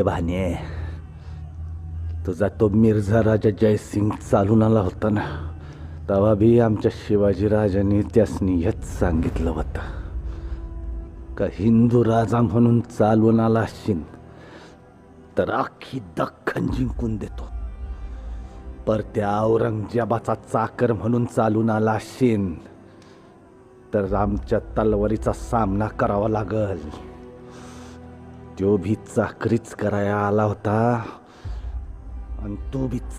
भाने, तुझा तो मिर्झा राजा जयसिंग चालून आला होता ना, तेव्हा बी आमच्या शिवाजीराजांनी त्यासनी हेच सांगितलं होतं का हिंदू राजा म्हणून चालून आला असशील तर अख्खी दख्खन जिंकून देतो, पर त्या औरंगजेबाचा चाकर म्हणून चालून आला असशील तर आमच्या तलवारीचा सामना करावा लागल. तो भी चाकरीच कराया आला होता आणि तो भी